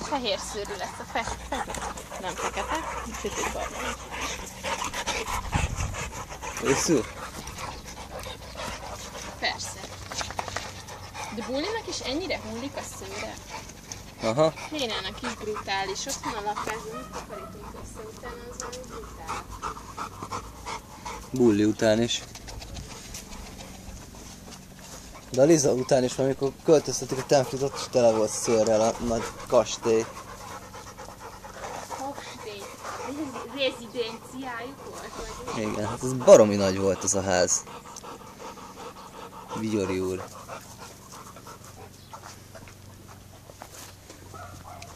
Fehér szőrű lesz a fehér. Nem fekete, sötétbarna. Őszül? Persze. De Bulinak is ennyire hullik a szőre? Aha. Lénának is brutális. Ott van a lakházon, mit takarítunk össze utána, az valami brutál. Bulli után is. De a Liza után is, amikor költöztetik a templit, ott is tele volt szőrrel a nagy kastély. Kastély. Rezidenciájuk volt, vagy? Igen, hát ez baromi nagy volt ez a ház. Vigyori úr.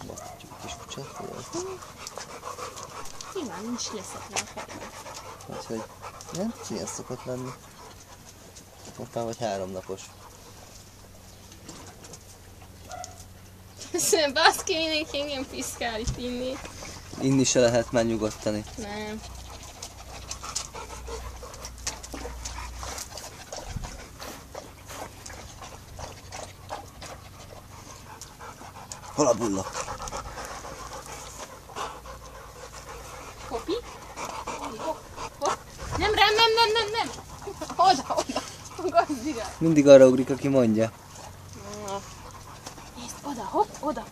Basztatjuk a kis kucsát, Nyilván nincs leszekve a fejbe. úgyhogy nem? Milyen szokott lenni? Most már vagy 3 napos. Szerintem baszki, mindenki engem piszkál itt inni. Inni se lehet már nyugodtani. Nem. Hol a bulla? Hopi? Hopp. Nem, nem. Oda. Gazdiga. Mindig arra ugrik, aki mondja. Nézd, oda, hopp, oda.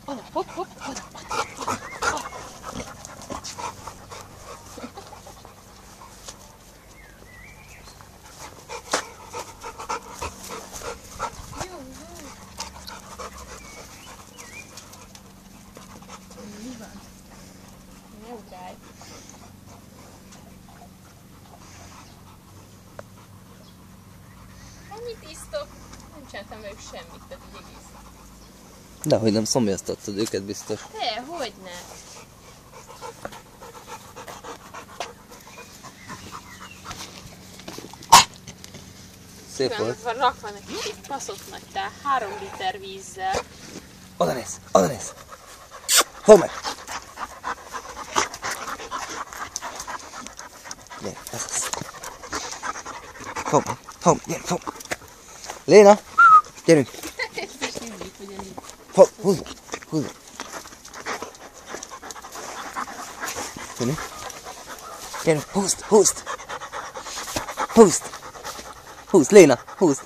Mi van? Ne ugrálj. Ennyit isztok? Nem csináltam velük semmit, pedig egész. Dehogy nem szomjaztattad őket biztos. De, hogyne? Szép volt. Van rakva neki egy baszott nagy tál, 3 liter vízzel. Oda néz! Hol meg! Gyere, ez az. Gyere. Léna! Gyerünk! Ez is mindig ugyanígy. Húzd! Gyerünk, húzd, Léna, húzd!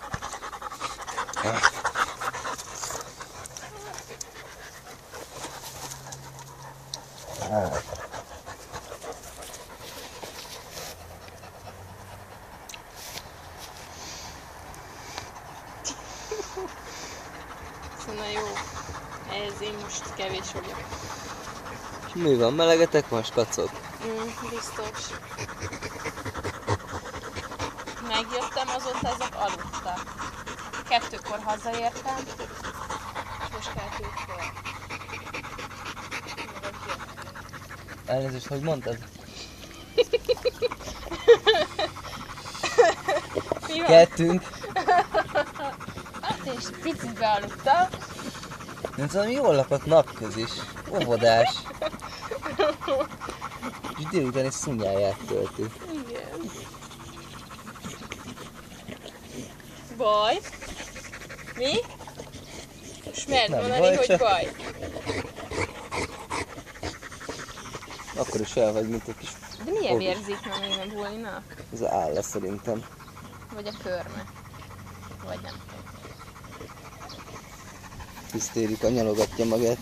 Szóval jó, ez én most kevés vagyok. Mi van, melegetek van, skacok? Biztos. Megjöttem, azóta ezek aludtak. 2-kor hazaértem, és most 2-kor. Elnézést, hogy mondtad? Mi van? Kettünk. Hát és picit bealudtam. Nem tudom, jól lakott napköz is. Óvodás. És délután egy szunyáját tölti. Igen. Baj? Mi? Most mert Nem mondani, baj, hogy csak- baj. Akkor is el vagy, mint egy kis... De milyen Fogd. vérzik ma még a Bulinak? Ez a áll lesz szerintem. Vagy a körme? Vagy nem tudom. Hisztérika, nyalogatja magát.